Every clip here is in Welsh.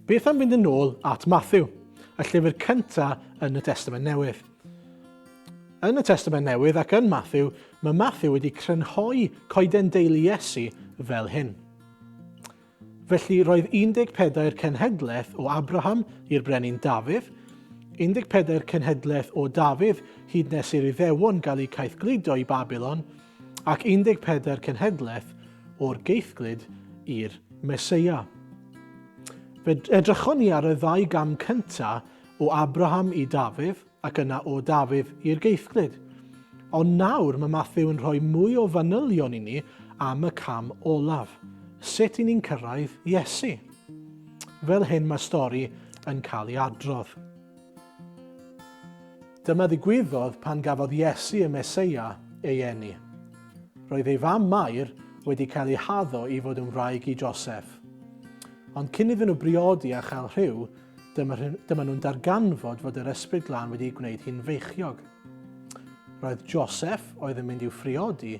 Beth am fynd yn ôl at Matthew, y llyfr cyntaf yn y Testament Newydd. Yn y Testament Newydd ac yn Matthew, mae Matthew wedi crynhoi coeden deulu Iesu fel hyn. Felly roedd 14 cenhedlaeth o Abraham i'r brenin Dafydd, 14 cenhedlaeth o Dafydd hyd nes i'r Iddewon gael eu caethgludo i Babylon, ac 14 cenhedlaeth o'r geithglyd i'r Meseia. Fe edrychon ni ar y 2 gam cyntaf o Abraham i Dafydd ac yna o Dafydd i'r geithglyd. Ond nawr mae Matthew yn rhoi mwy o fanylion i ni am y cam olaf. Sut i ni'n cyrraedd Iesu? Fel hyn mae stori yn cael ei adrodd. Dyma ddigwyddodd pan gafodd Iesu y Meseia ei eni. Roedd ei fam Mair wedi cael ei haddo i fod yn wraig i Joseph. Ond cyn iddyn nhw briodi a chael rhyw, dyma nhw'n darganfod fod yr Ysbryd Glân wedi gwneud hi'n feichiog. Roedd Joseph oedd yn mynd i'w phriodi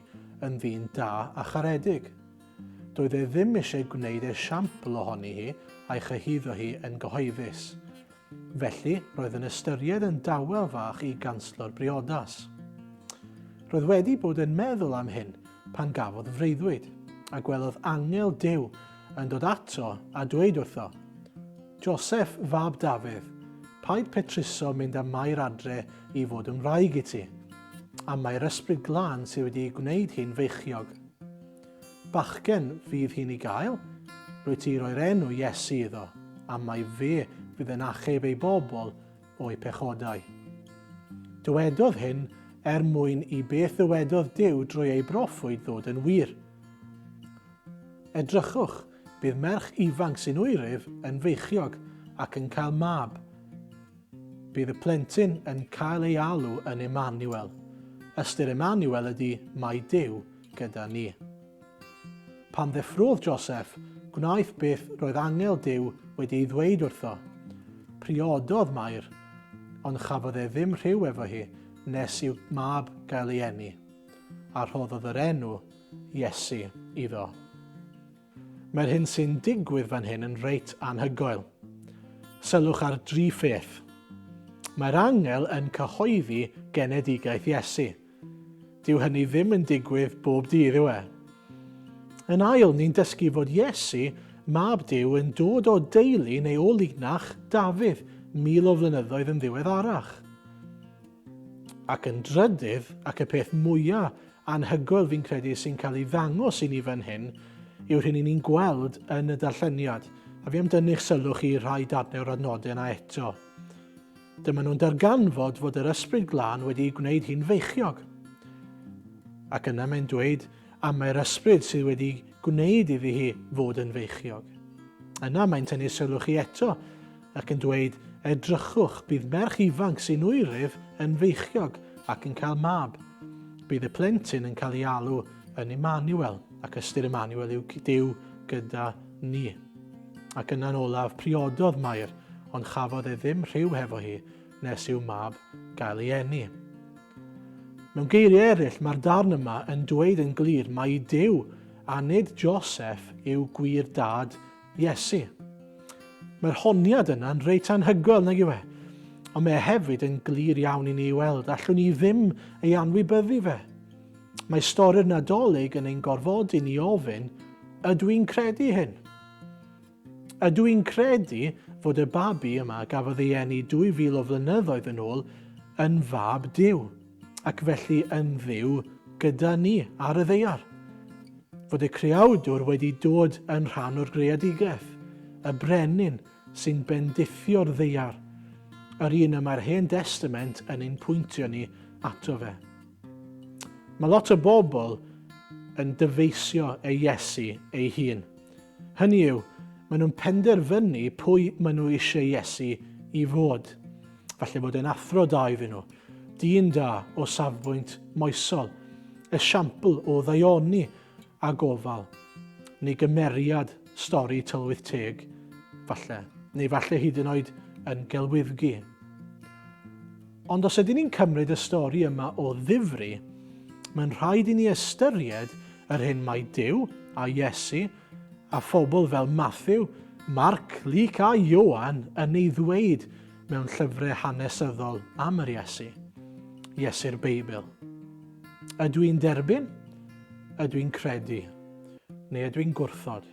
yn ddyn da a charedig. Doedd e ddim eisiau gwneud esiampl ohoni hi a'i chyhuddo hi yn gyhoeddus. Felly, roedd yn ystyried yn dawel fach i ganslo'r briodas. Roedd wedi bod yn meddwl am hyn pan gafodd freuddwyd, a gwelodd angel Duw yn dod ato a dweud wrtho, Joseph fab Dafydd, paid petruso mynd â Mair adre i fod yn wraig i ti, a mae'r Ysbryd Glân sydd wedi gwneud hi'n feichiog. Bachgen fydd hi'n ei gael, rwy ti roi'r enw Iesu iddo, a mae fe fydd yn achub ei bobl o'i pechodau. Dywedodd hyn mwyn i beth ddywedodd Duw drwy ei broffwyd ddod yn wir. Edrychwch, bydd merch ifanc sy'n wyryf yn feichiog ac yn cael mab. Bydd y plentyn yn cael ei alw yn Emmanuel. Ystyr Emmanuel ydy mae Duw gyda ni. Pan ddeffrodd Joseph, gwnaeth beth roedd angel Duw wedi ei ddweud wrtho. Priododd Mair, ond chafodd e ddim rhyw efo hi nes i'w mab gael ei eni, a rhoddodd yr enw Iesu iddo. Mae'r hyn sy'n digwydd fan hyn yn reit anhygoel. Sylwch ar 3 pheth. Mae'r angel yn cyhoeddi genedigaeth Iesu. Dyw hynny ddim yn digwydd bob dydd yw e. Yn ail, ni'n dysgu fod Iesu, mab Dyw, yn dod o deulu neu o linach Dafydd 1000 o flynyddoedd yn ddiweddarach. Ac yn drydydd, ac y peth mwyaf anhygoel fi'n credu sy'n cael ei ddangos i ni fan hyn, yw'r hyn ni'n gweld yn y darlleniad, a fi am dynnu'ch sylwch i rhai darnau o'r adnodau yna eto. Dyma nhw'n darganfod fod yr Ysbryd Glân wedi gwneud hi'n feichiog. Ac yna mae'n dweud am mae'r ysbryd sydd wedi gwneud iddi hi fod yn feichiog. Yna mae'n tynnu sylwch i eto ac yn dweud, edrychwch, bydd merch ifanc sy'n wyryf yn feichiog ac yn cael mab. Bydd y plentyn yn cael ei alw yn Emmanuel, ac ystyr Emmanuel yw Duw gyda ni. Ac yna'n olaf priododd Mair, ond chafodd e ddim rhyw hefo hi nes i'w mab gael ei eni. Mewn geiriau eraill, mae'r darn yma yn dweud yn glir mai Duw a nid Joseph yw gwir dad Iesu. Mae'r honiad yna'n reit anhygoel nag yw e, ond mae hefyd yn glir iawn i ni weld, allwn ni ddim ei anwybyddu fe. Mae stori'r Nadolig yn ein gorfodi ni ofyn, ydw i'n credu hyn? Ydw i'n credu fod y babi yma gafodd ei eni 2000 o flynyddoedd yn ôl yn fab Duw, ac felly yn Dduw gyda ni ar y ddaear. Fod y creawdwr wedi dod yn rhan o'r greadigaeth, y brenin sy'n bendithio'r ddaear, yr un y mae'r Hen Testament yn ein pwyntio ni ato fe. Mae lot o bobl yn dyfeisio ei Iesu ei hun. Hynny yw, maen nhw'n penderfynu pwy maen nhw eisiau Iesu i fod. Falle bod e'n athro da iddyn nhw, dyn da o safbwynt moesol, esiampl o ddaioni a gofal, neu gymeriad stori tylwyth teg, falle, neu falle hyd yn oed yn gelwyddgu. Ond os ydyn ni'n cymryd y stori yma o ddifri, mae'n rhaid i ni ystyried yr hyn mae Duw a Iesu a phobl fel Matthew, Marc, Luc a Ioan yn ei ddweud mewn llyfrau hanesyddol am yr Iesu'r Beibl. Ydw i'n derbyn? Ydw i'n credu? Neu ydw i'n gwrthod?